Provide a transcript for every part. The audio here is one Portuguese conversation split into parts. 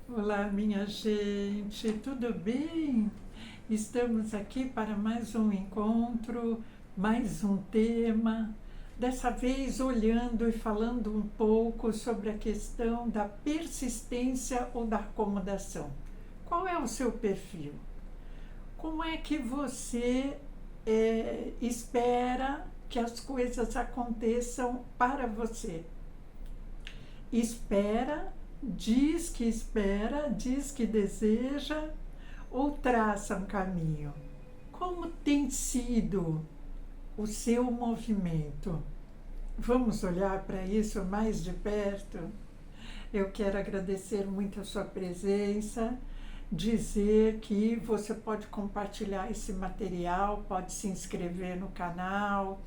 Olá, minha gente, tudo bem? Estamos aqui para mais um encontro, mais um tema. Dessa vez, olhando e falando um pouco sobre a questão da persistência ou da acomodação. Qual é o seu perfil? Como é que você espera que as coisas aconteçam para você? Espera, diz que deseja ou traça um caminho? Como tem sido o seu movimento? Vamos olhar para isso mais de perto? Eu quero agradecer muito a sua presença, dizer que você pode compartilhar esse material, pode se inscrever no canal.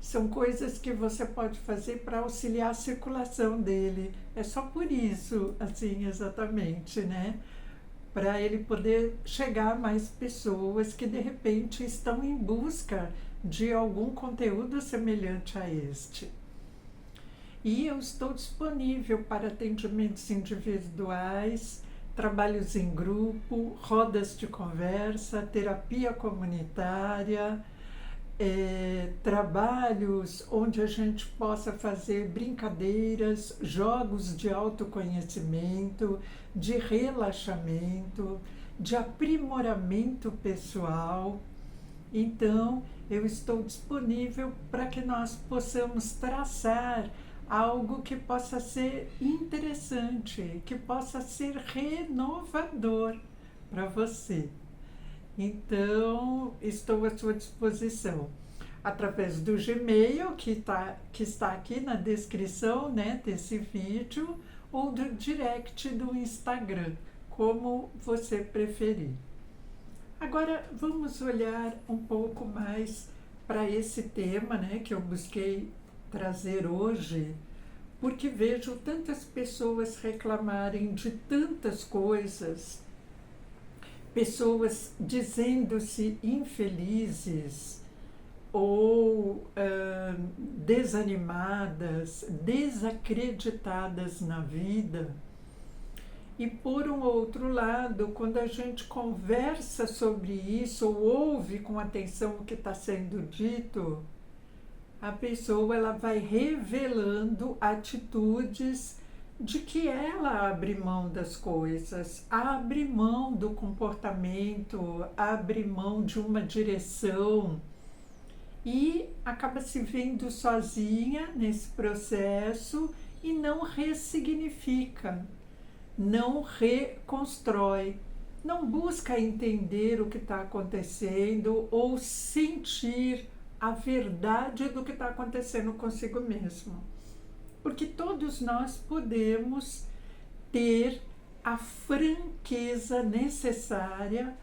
São coisas que você pode fazer para auxiliar a circulação dele. É só por isso, assim, exatamente, né? Para ele poder chegar a mais pessoas que de repente estão em busca de algum conteúdo semelhante a este. E eu estou disponível para atendimentos individuais, trabalhos em grupo, rodas de conversa, terapia comunitária, trabalhos onde a gente possa fazer brincadeiras, jogos de autoconhecimento, de relaxamento, de aprimoramento pessoal. Então, eu estou disponível para que nós possamos traçar algo que possa ser interessante, que possa ser renovador para você. Então, estou à sua disposição através do Gmail, que está aqui na descrição, né, desse vídeo, ou do direct do Instagram, como você preferir. Agora, vamos olhar um pouco mais para esse tema, né, que eu busquei trazer hoje, porque vejo tantas pessoas reclamarem de tantas coisas, pessoas dizendo-se infelizes ou desanimadas, desacreditadas na vida. E por um outro lado, quando a gente conversa sobre isso ou ouve com atenção o que está sendo dito, a pessoa ela vai revelando atitudes de que ela abre mão das coisas, abre mão do comportamento, abre mão de uma direção e acaba se vendo sozinha nesse processo e não ressignifica, não reconstrói, não busca entender o que está acontecendo ou sentir a verdade do que está acontecendo consigo mesmo. Porque todos nós podemos ter a franqueza necessária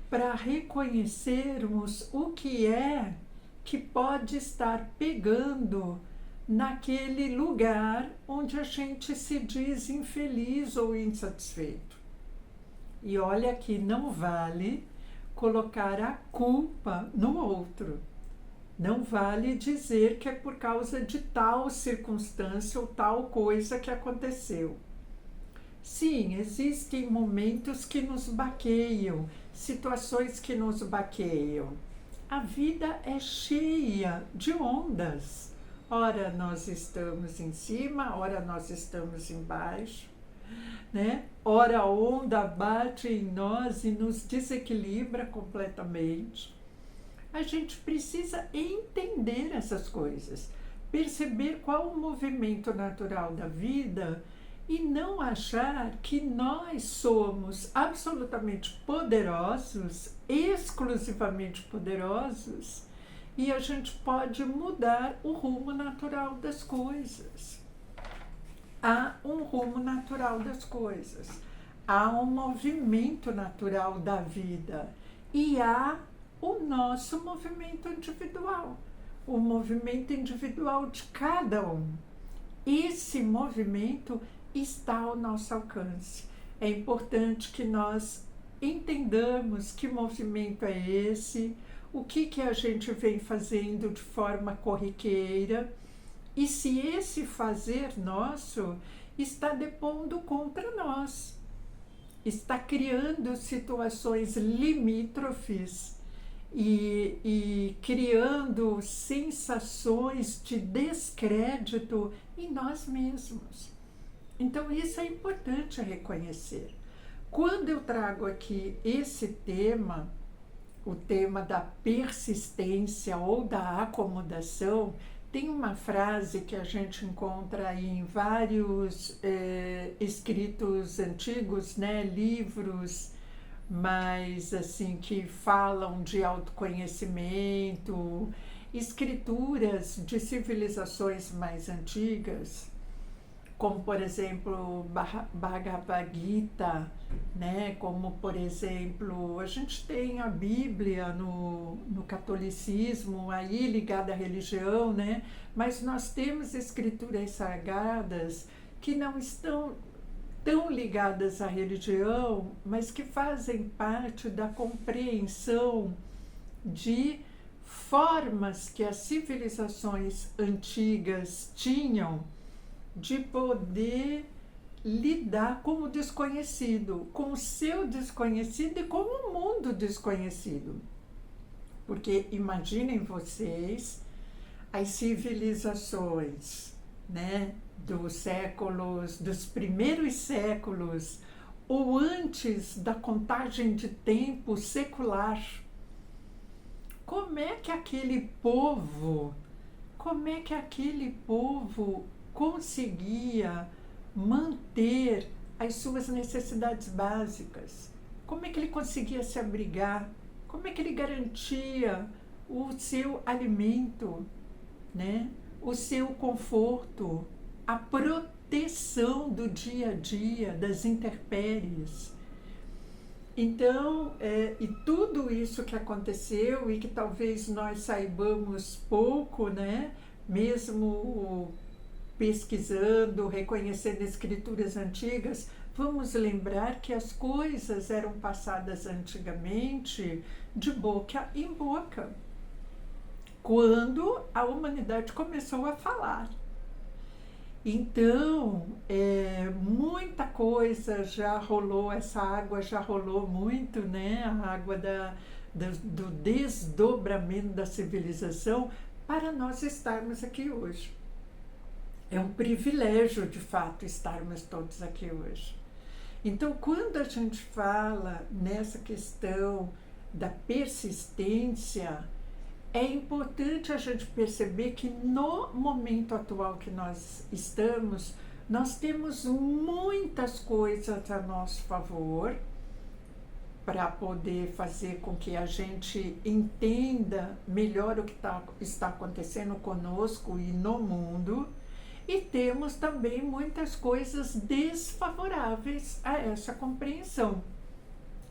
para reconhecermos o que é que pode estar pegando naquele lugar onde a gente se diz infeliz ou insatisfeito. E olha que não vale colocar a culpa no outro. Não vale dizer que é por causa de tal circunstância ou tal coisa que aconteceu. Sim, existem momentos que nos baqueiam, situações que nos baqueiam. A vida é cheia de ondas. Ora nós estamos em cima, ora nós estamos embaixo, né? Ora a onda bate em nós e nos desequilibra completamente. A gente precisa entender essas coisas, perceber qual o movimento natural da vida e não achar que nós somos absolutamente poderosos, exclusivamente poderosos, e a gente pode mudar o rumo natural das coisas. Há um rumo natural das coisas, há um movimento natural da vida e há o nosso movimento individual, o movimento individual de cada um. Esse movimento está ao nosso alcance. É importante que nós entendamos que movimento é esse, o que a gente vem fazendo de forma corriqueira e se esse fazer nosso está depondo contra nós. está criando situações limítrofes e criando sensações de descrédito em nós mesmos. Então, isso é importante reconhecer. Quando eu trago aqui esse tema, o tema da persistência ou da acomodação, tem uma frase que a gente encontra em vários escritos antigos, né, livros, mas assim, que falam de autoconhecimento, escrituras de civilizações mais antigas, como por exemplo Bhagavad Gita, né? Como por exemplo, a gente tem a Bíblia no catolicismo, aí ligada à religião, né? Mas nós temos escrituras sagradas que não estão tão ligadas à religião, mas que fazem parte da compreensão de formas que as civilizações antigas tinham de poder lidar com o desconhecido, com o seu desconhecido e com o mundo desconhecido. Porque imaginem vocês as civilizações, né, dos primeiros séculos, ou antes da contagem de tempo secular. Como é que aquele povo conseguia manter as suas necessidades básicas? Como é que ele conseguia se abrigar? Como é que ele garantia o seu alimento, né? O seu conforto, a proteção do dia a dia, das intempéries? Então, e tudo isso que aconteceu e que talvez nós saibamos pouco, né? Mesmo pesquisando, reconhecendo escrituras antigas, vamos lembrar que as coisas eram passadas antigamente de boca em boca, quando a humanidade começou a falar. Então, muita coisa já rolou, essa água já rolou muito, né? A água do desdobramento da civilização, para nós estarmos aqui hoje. É um privilégio, de fato, estarmos todos aqui hoje. Então, quando a gente fala nessa questão da persistência, é importante a gente perceber que no momento atual que nós estamos, nós temos muitas coisas a nosso favor para poder fazer com que a gente entenda melhor o que está acontecendo conosco e no mundo, e temos também muitas coisas desfavoráveis a essa compreensão.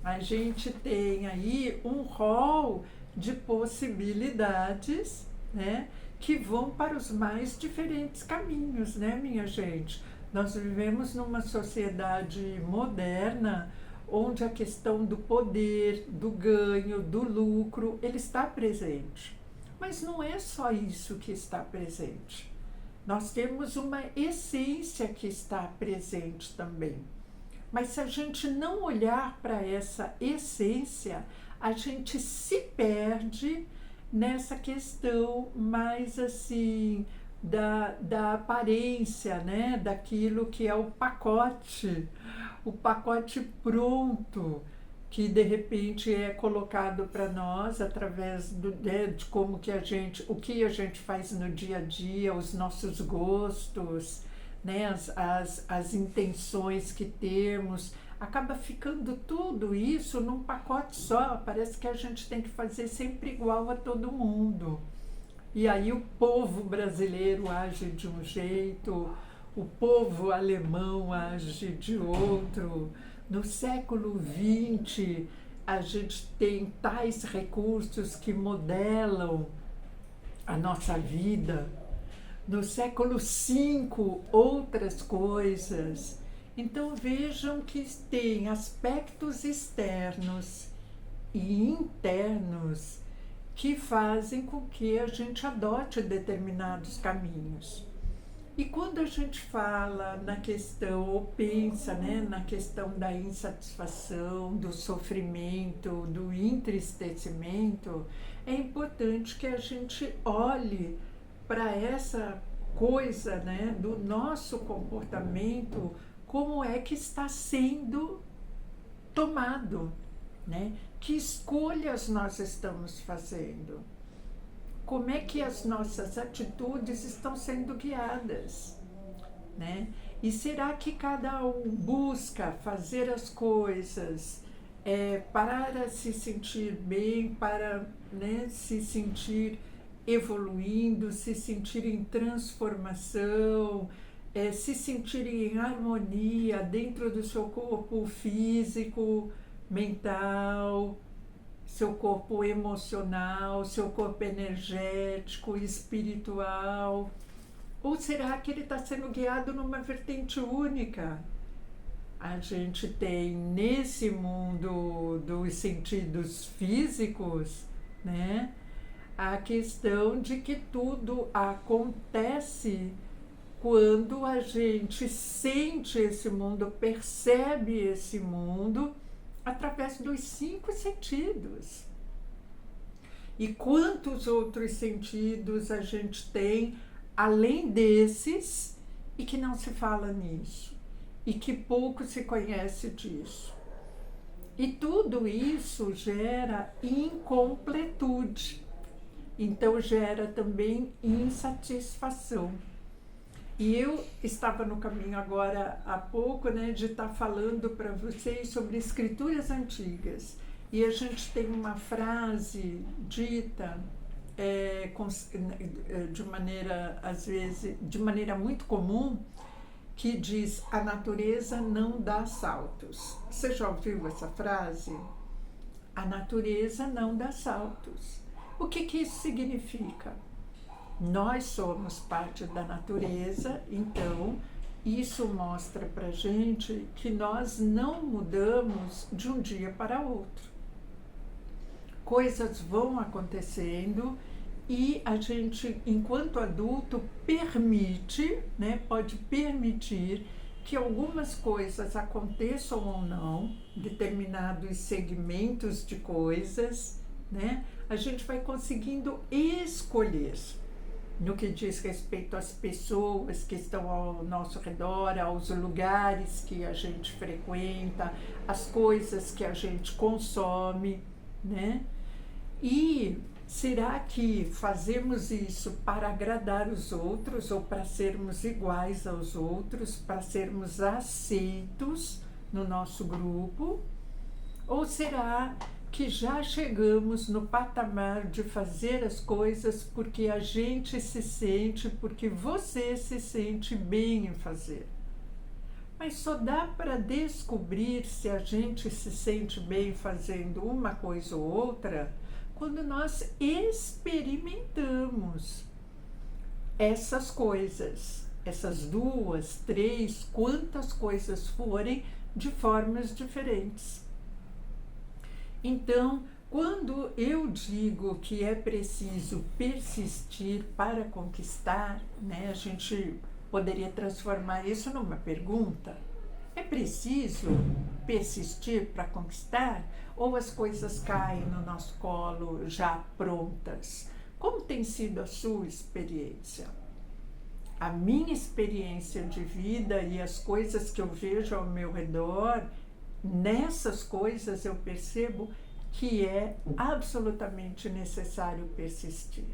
A gente tem aí um rol de possibilidades, né, que vão para os mais diferentes caminhos, né, minha gente? Nós vivemos numa sociedade moderna onde a questão do poder, do ganho, do lucro, ele está presente. Mas não é só isso que está presente. Nós temos uma essência que está presente também. Mas se a gente não olhar para essa essência, a gente se perde nessa questão mais assim da aparência, né? Daquilo que é o pacote pronto, que de repente é colocado para nós através de como que o que a gente faz no dia a dia, os nossos gostos, né? As intenções que temos. Acaba ficando tudo isso num pacote só, parece que a gente tem que fazer sempre igual a todo mundo. E aí o povo brasileiro age de um jeito, o povo alemão age de outro. No século XX, a gente tem tais recursos que modelam a nossa vida. No século V, outras coisas. Então vejam que tem aspectos externos e internos que fazem com que a gente adote determinados caminhos. E quando a gente fala na questão, ou pensa, né, na questão da insatisfação, do sofrimento, do entristecimento, é importante que a gente olhe para essa coisa, né, do nosso comportamento, como é que está sendo tomado, né? Que escolhas nós estamos fazendo? Como é que as nossas atitudes estão sendo guiadas, né? E será que cada um busca fazer as coisas para se sentir bem, para, né, se sentir evoluindo, se sentir em transformação, se sentir em harmonia dentro do seu corpo físico, mental, seu corpo emocional, seu corpo energético, espiritual? Ou será que ele está sendo guiado numa vertente única? A gente tem nesse mundo dos sentidos físicos, né, a questão de que tudo acontece quando a gente sente esse mundo, percebe esse mundo através dos 5 sentidos. E quantos outros sentidos a gente tem além desses e que não se fala nisso, e que pouco se conhece disso. E tudo isso gera incompletude, então gera também insatisfação. E eu estava no caminho agora há pouco, né, de estar falando para vocês sobre escrituras antigas. E a gente tem uma frase dita de maneira, às vezes, de maneira muito comum, que diz: a natureza não dá saltos. Você já ouviu essa frase? A natureza não dá saltos. O que isso significa? Nós somos parte da natureza, então isso mostra para a gente que nós não mudamos de um dia para outro. Coisas vão acontecendo e a gente, enquanto adulto, permite, né, pode permitir que algumas coisas aconteçam ou não, determinados segmentos de coisas, né, a gente vai conseguindo escolher. No que diz respeito às pessoas que estão ao nosso redor, aos lugares que a gente frequenta, as coisas que a gente consome, né? E será que fazemos isso para agradar os outros ou para sermos iguais aos outros, para sermos aceitos no nosso grupo? Ou será que já chegamos no patamar de fazer as coisas porque a gente se sente, porque você se sente bem em fazer? Mas só dá para descobrir se a gente se sente bem fazendo uma coisa ou outra quando nós experimentamos essas coisas, essas 2, 3, quantas coisas forem, de formas diferentes. Então, quando eu digo que é preciso persistir para conquistar, né, a gente poderia transformar isso numa pergunta. É preciso persistir para conquistar? Ou as coisas caem no nosso colo já prontas? Como tem sido a sua experiência? A minha experiência de vida e as coisas que eu vejo ao meu redor, nessas coisas eu percebo que é absolutamente necessário persistir.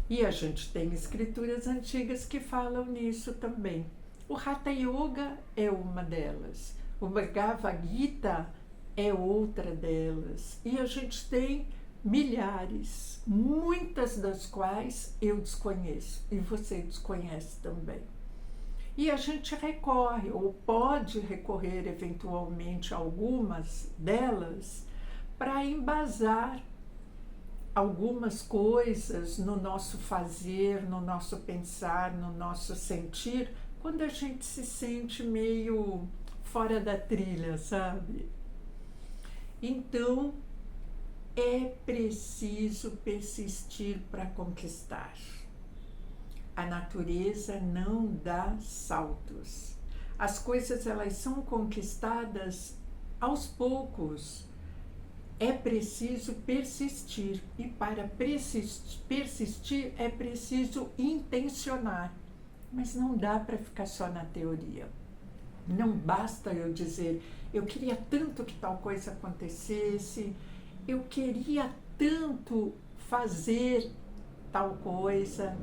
E a gente tem escrituras antigas que falam nisso também. O Hatha Yoga é uma delas, o Bhagavad Gita é outra delas. E a gente tem milhares, muitas das quais eu desconheço e você desconhece também. E a gente recorre, ou pode recorrer eventualmente a algumas delas, para embasar algumas coisas no nosso fazer, no nosso pensar, no nosso sentir, quando a gente se sente meio fora da trilha, sabe? Então, é preciso persistir para conquistar. a natureza não dá saltos. As coisas, elas são conquistadas aos poucos. É preciso persistir, e para persistir é preciso intencionar. Mas não dá para ficar só na teoria. Não basta eu dizer, eu queria tanto que tal coisa acontecesse, eu queria tanto fazer tal coisa,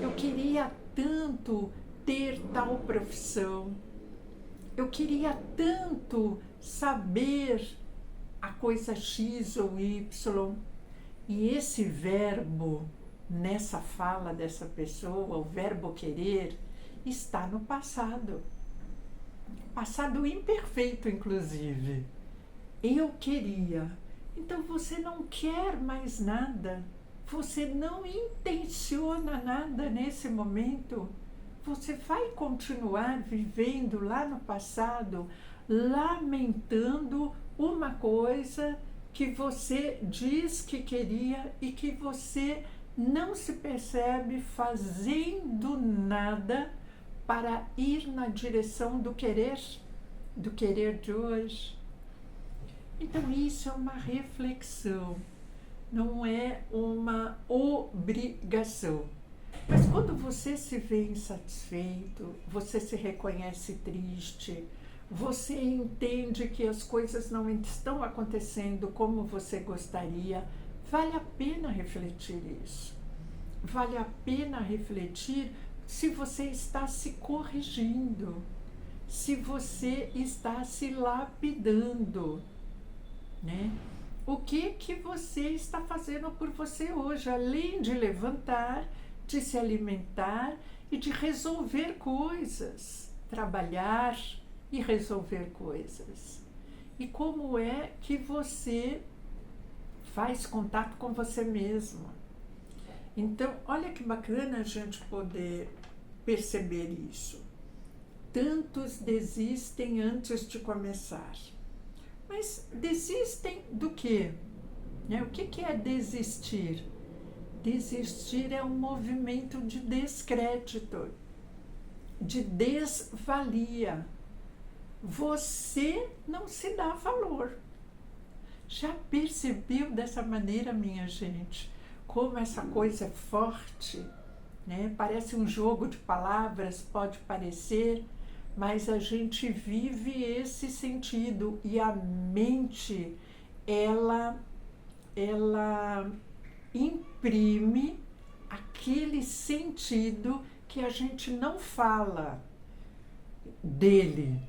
eu queria tanto ter tal profissão, eu queria tanto saber a coisa X ou Y. E esse verbo, nessa fala dessa pessoa, o verbo querer, está no passado. Passado imperfeito, inclusive. Eu queria. Então você não quer mais nada. Você não intenciona nada nesse momento. Você vai continuar vivendo lá no passado, lamentando uma coisa que você diz que queria e que você não se percebe fazendo nada para ir na direção do querer de hoje. Então isso é uma reflexão, não é uma obrigação. Mas quando você se vê insatisfeito, você se reconhece triste, você entende que as coisas não estão acontecendo como você gostaria, vale a pena refletir isso. Vale a pena refletir se você está se corrigindo, se você está se lapidando, né? O que você está fazendo por você hoje, além de levantar, de se alimentar e de resolver coisas, trabalhar e resolver coisas. E como é que você faz contato com você mesmo? Então, olha que bacana a gente poder perceber isso. Tantos desistem antes de começar. Mas desistem do quê? O que é desistir? Desistir é um movimento de descrédito, de desvalia. Você não se dá valor. Já percebeu dessa maneira, minha gente, como essa coisa é forte, né? Parece um jogo de palavras, pode parecer, mas a gente vive esse sentido e a mente, ela imprime aquele sentido que a gente não fala dele,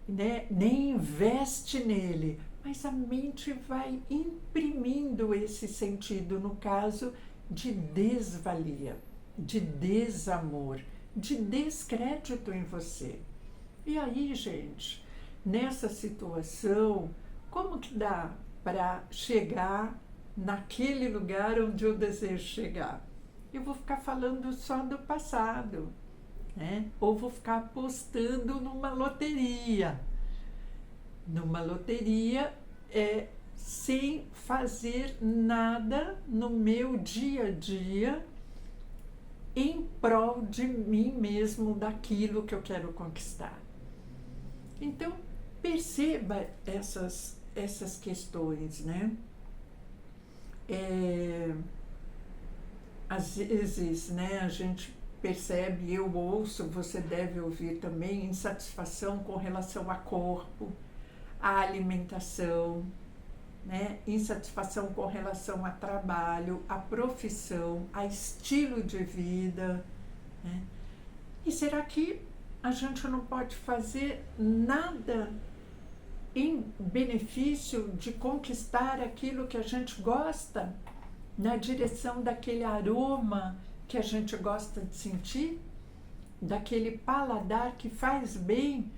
né? Nem investe nele, mas a mente vai imprimindo esse sentido, no caso de desvalia, de desamor, de descrédito em você. E aí, gente, nessa situação, como que dá para chegar naquele lugar onde eu desejo chegar? Eu vou ficar falando só do passado, né? Ou vou ficar apostando numa loteria. Numa loteria, sem fazer nada no meu dia a dia em prol de mim mesmo, daquilo que eu quero conquistar. Então, perceba essas questões, né? Às vezes, né, a gente percebe, eu ouço, você deve ouvir também, insatisfação com relação a corpo, a alimentação, né? Insatisfação com relação a trabalho, a profissão, a estilo de vida, né? E será que a gente não pode fazer nada em benefício de conquistar aquilo que a gente gosta, na direção daquele aroma que a gente gosta de sentir, daquele paladar que faz bem?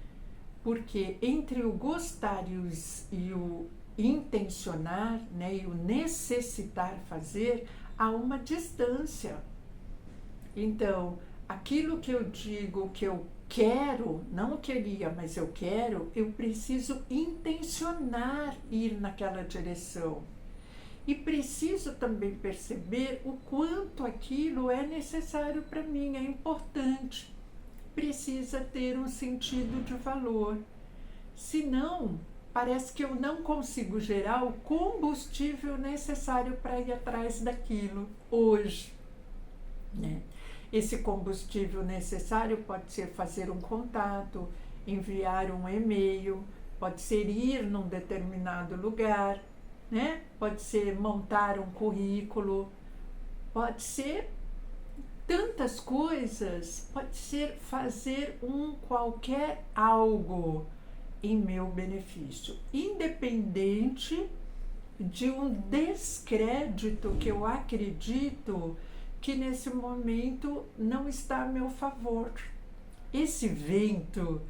Porque entre o gostar e o intencionar, né, e o necessitar fazer, há uma distância. Então, aquilo que eu digo que eu quero, não queria, mas eu quero, eu preciso intencionar ir naquela direção. E preciso também perceber o quanto aquilo é necessário para mim, é importante. Precisa ter um sentido de valor. Senão, parece que eu não consigo gerar o combustível necessário para ir atrás daquilo hoje, né? Esse combustível necessário pode ser fazer um contato, enviar um e-mail, pode ser ir num determinado lugar, né? Pode ser montar um currículo, pode ser tantas coisas, pode ser fazer um qualquer algo em meu benefício, independente de um descrédito que eu acredito que nesse momento não está a meu favor. Esse vento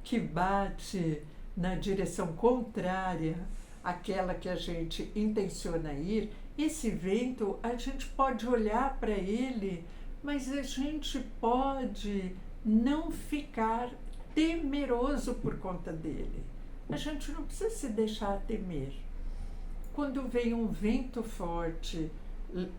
que bate na direção contrária àquela que a gente intenciona ir, esse vento a gente pode olhar para ele, mas a gente pode não ficar temeroso por conta dele. A gente não precisa se deixar temer. Quando vem um vento forte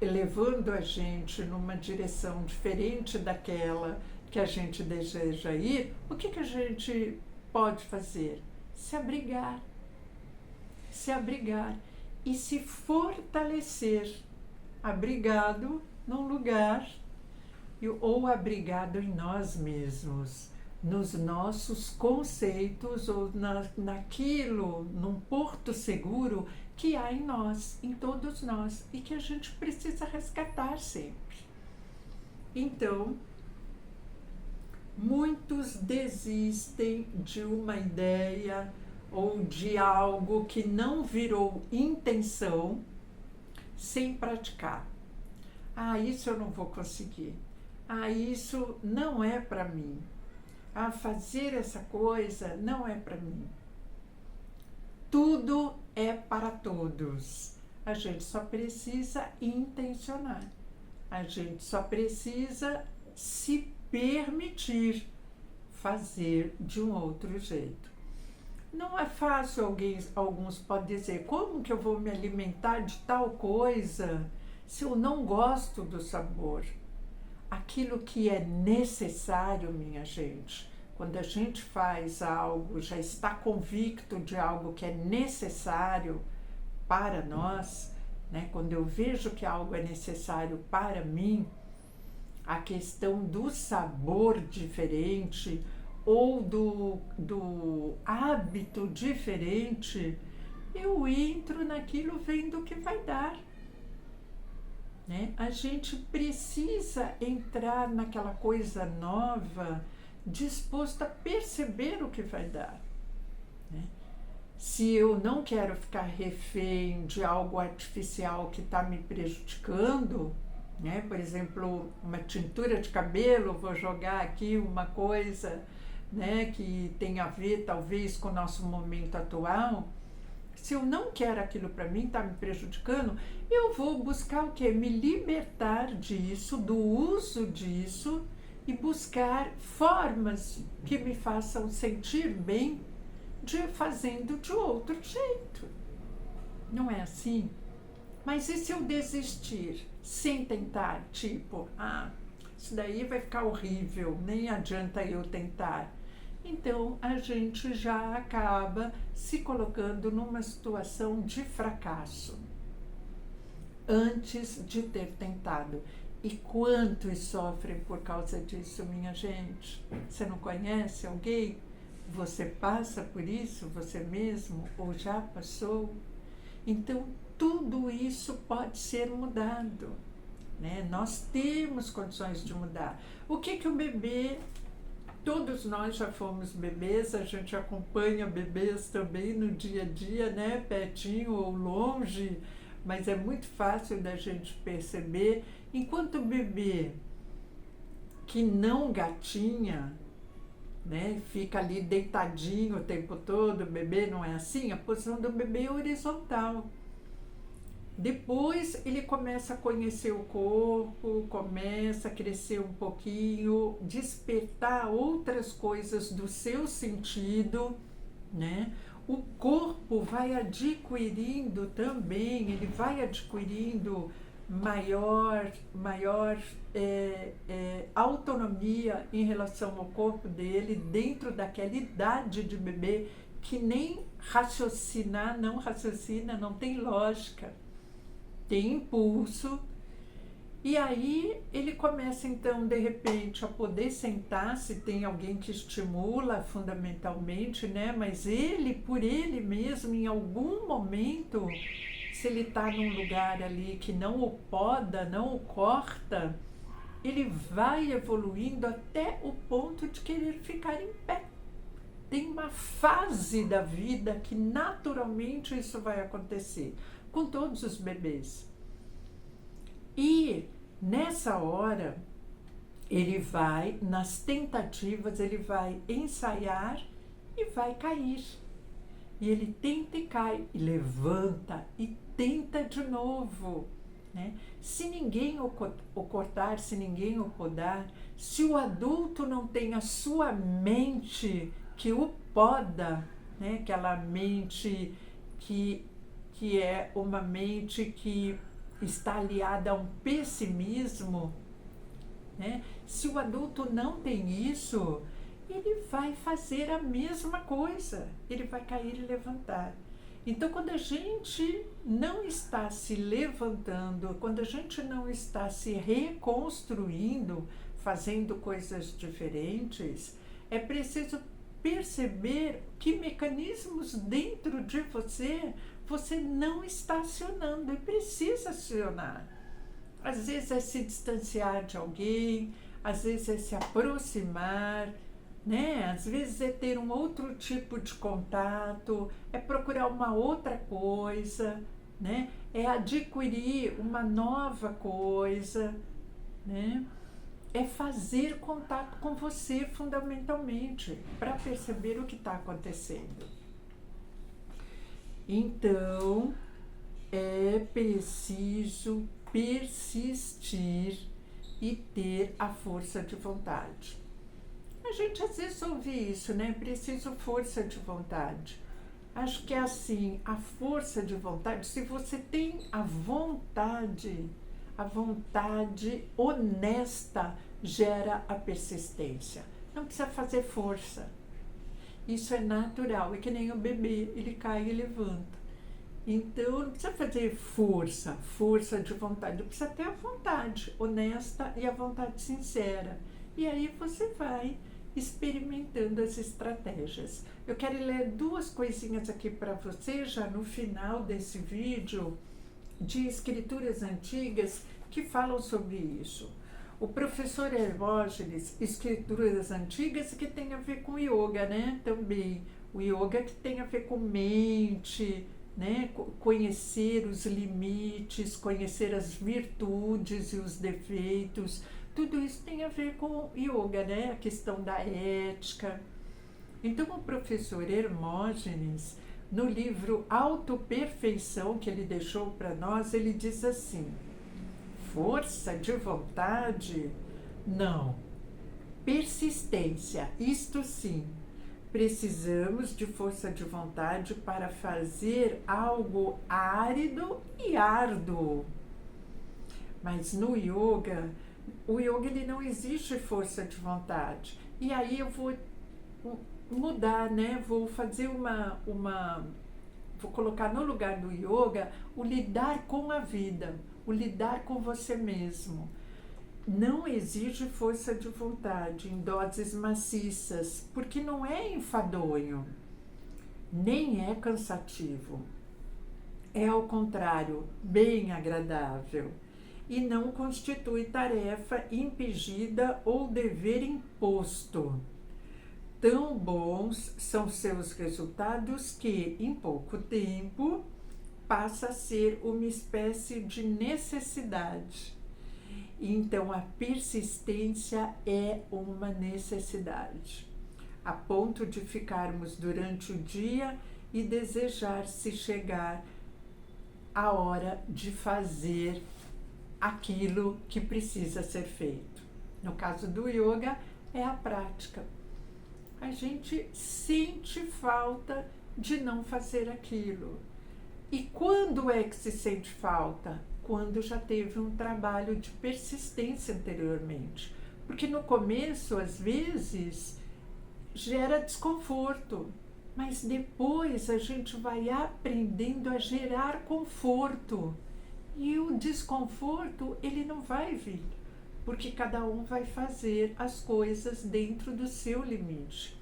levando a gente numa direção diferente daquela que a gente deseja ir, o que a gente pode fazer? Se abrigar. Se abrigar e se fortalecer. Abrigado num lugar ou abrigado em nós mesmos, nos nossos conceitos ou naquilo, num porto seguro que há em nós, em todos nós, e que a gente precisa resgatar sempre. Então, muitos desistem de uma ideia ou de algo que não virou intenção sem praticar. Ah, isso eu não vou conseguir. Ah, isso não é para mim. Ah, fazer essa coisa não é para mim. Tudo é para todos. A gente só precisa intencionar. A gente só precisa se permitir fazer de um outro jeito. Não é fácil, alguns podem dizer, como que eu vou me alimentar de tal coisa se eu não gosto do sabor? Aquilo que é necessário, minha gente, quando a gente faz algo, já está convicto de algo que é necessário para nós, né? Quando eu vejo que algo é necessário para mim, a questão do sabor diferente ou do hábito diferente, eu entro naquilo vendo o que vai dar. Né? A gente precisa entrar naquela coisa nova, disposto a perceber o que vai dar. Né? Se eu não quero ficar refém de algo artificial que está me prejudicando, né? Por exemplo, uma tintura de cabelo, vou jogar aqui uma coisa, né, que tem a ver talvez com o nosso momento atual. Se eu não quero aquilo para mim, está me prejudicando, eu vou buscar o quê? Me libertar disso, do uso disso e buscar formas que me façam sentir bem fazendo de outro jeito. Não é assim? Mas e se eu desistir sem tentar? Tipo, isso daí vai ficar horrível, nem adianta eu tentar. Então, a gente já acaba se colocando numa situação de fracasso antes de ter tentado. E quantos sofrem por causa disso, minha gente? Você não conhece alguém? Você passa por isso, você mesmo, ou já passou? Então, tudo isso pode ser mudado, né? Nós temos condições de mudar. O que o bebê... Todos nós já fomos bebês, a gente acompanha bebês também no dia a dia, né? Pertinho ou longe, mas é muito fácil da gente perceber. Enquanto o bebê que não gatinha, né, fica ali deitadinho o tempo todo, o bebê não é assim, a posição do bebê é horizontal. Depois ele começa a conhecer o corpo, começa a crescer um pouquinho, despertar outras coisas do seu sentido, né? o corpo vai adquirindo também, ele vai adquirindo maior autonomia em relação ao corpo dele, dentro daquela idade de bebê que nem não raciocina, não tem lógica, tem impulso. E aí ele começa então de repente a poder sentar, se tem alguém que estimula fundamentalmente, né? Mas ele, por ele mesmo, em algum momento, se ele está num lugar ali que não o poda, não o corta, ele vai evoluindo até o ponto de querer ficar em pé. Tem uma fase da vida que naturalmente isso vai acontecer com todos os bebês. E nessa hora, ele vai, nas tentativas, ele vai ensaiar e vai cair. E ele tenta e cai, e levanta e tenta de novo. Né? Se ninguém o cortar, se ninguém o podar, se o adulto não tem a sua mente que o poda, né? Aquela mente que é uma mente que está aliada a um pessimismo, né? Se o adulto não tem isso, ele vai fazer a mesma coisa, ele vai cair e levantar. Então, quando a gente não está se levantando, quando a gente não está se reconstruindo, fazendo coisas diferentes, é preciso perceber que mecanismos dentro de você não está acionando e precisa acionar. Às vezes é se distanciar de alguém, às vezes é se aproximar, né? Às vezes é ter um outro tipo de contato, é procurar uma outra coisa, né? É adquirir uma nova coisa, né? É fazer contato com você fundamentalmente, para perceber o que está acontecendo. Então, é preciso persistir e ter a força de vontade. A gente às vezes ouve isso, né? Preciso força de vontade. Acho que é assim, a força de vontade, se você tem a vontade honesta gera a persistência. Não precisa fazer força. Isso é natural, é que nem o bebê, ele cai e levanta. Então, não precisa fazer força de vontade, precisa ter a vontade honesta e a vontade sincera. E aí você vai experimentando as estratégias. Eu quero ler 2 coisinhas aqui para você, já no final desse vídeo, de escrituras antigas que falam sobre isso. O professor Hermógenes, escrituras antigas que tem a ver com yoga, né? Também o yoga que tem a ver com mente, né? Conhecer os limites, conhecer as virtudes e os defeitos, tudo isso tem a ver com yoga, né? A questão da ética. Então o professor Hermógenes, no livro Autoperfeição que ele deixou para nós, ele diz assim: força de vontade? Não. Persistência, isto sim. Precisamos de força de vontade para fazer algo árido e árduo. Mas no yoga, o yoga ele não existe força de vontade. E aí eu vou mudar, né? Vou fazer vou colocar no lugar do yoga o lidar com a vida, o lidar com você mesmo. Não exige força de vontade em doses maciças, porque não é enfadonho, nem é cansativo. É, ao contrário, bem agradável e não constitui tarefa impingida ou dever imposto. Tão bons são seus resultados que, em pouco tempo, passa a ser uma espécie de necessidade. Então, a persistência é uma necessidade, a ponto de ficarmos durante o dia e desejar se chegar a hora de fazer aquilo que precisa ser feito. No caso do yoga, é a prática. A gente sente falta de não fazer aquilo. E quando é que se sente falta? Quando já teve um trabalho de persistência anteriormente. Porque no começo, às vezes, gera desconforto, mas depois a gente vai aprendendo a gerar conforto. E o desconforto, ele não vai vir, porque cada um vai fazer as coisas dentro do seu limite.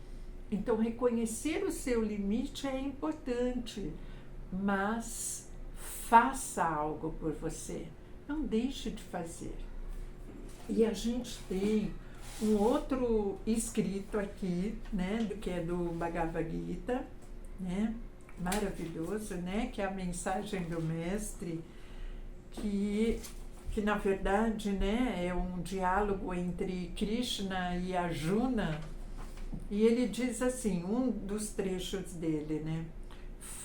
Então, reconhecer o seu limite é importante, mas faça algo por você, não deixe de fazer. E a gente tem um outro escrito aqui, né, que é do Bhagavad Gita, né, maravilhoso, né, que é a mensagem do mestre, que na verdade, né, é um diálogo entre Krishna e Arjuna, e ele diz assim, um dos trechos dele, né,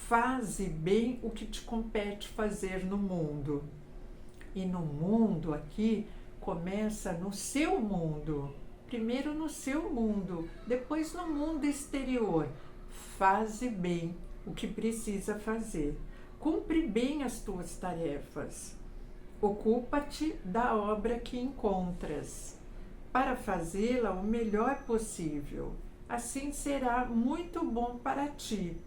faze bem o que te compete fazer no mundo. E no mundo aqui começa no seu mundo, primeiro no seu mundo, depois no mundo exterior. Faze bem o que precisa fazer, cumpre bem as tuas tarefas, ocupa-te da obra que encontras, para fazê-la o melhor possível. Assim será muito bom para ti.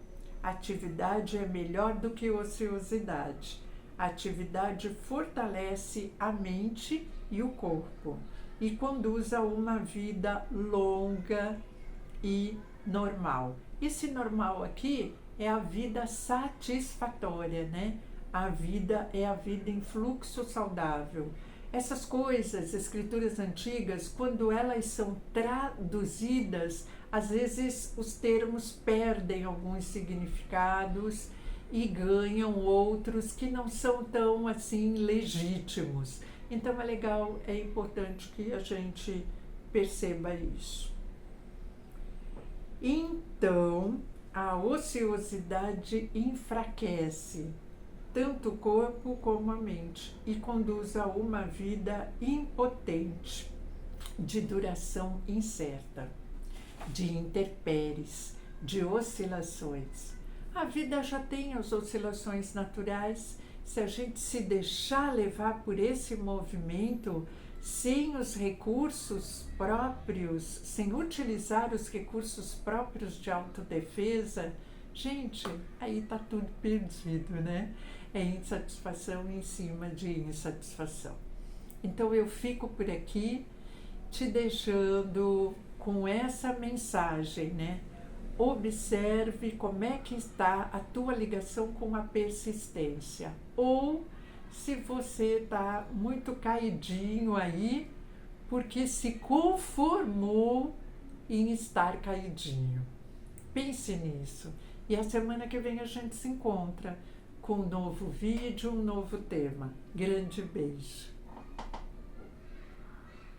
A atividade é melhor do que ociosidade. A atividade fortalece a mente e o corpo e conduz a uma vida longa e normal. Esse normal aqui é a vida satisfatória, né? A vida é a vida em fluxo saudável. Essas coisas, escrituras antigas, quando elas são traduzidas, às vezes os termos perdem alguns significados e ganham outros que não são tão assim legítimos. Então é legal, é importante que a gente perceba isso. Então, a ociosidade enfraquece tanto o corpo como a mente e conduz a uma vida impotente, de duração incerta, de intempéries, de oscilações. A vida já tem as oscilações naturais. Se a gente se deixar levar por esse movimento, sem os recursos próprios, sem utilizar os recursos próprios de autodefesa, gente, aí tá tudo perdido, né? É insatisfação em cima de insatisfação. Então eu fico por aqui te deixando com essa mensagem, né? Observe como é que está a tua ligação com a persistência. Ou se você está muito caidinho aí, porque se conformou em estar caidinho. Pense nisso. E a semana que vem a gente se encontra com um novo vídeo, um novo tema. Grande beijo.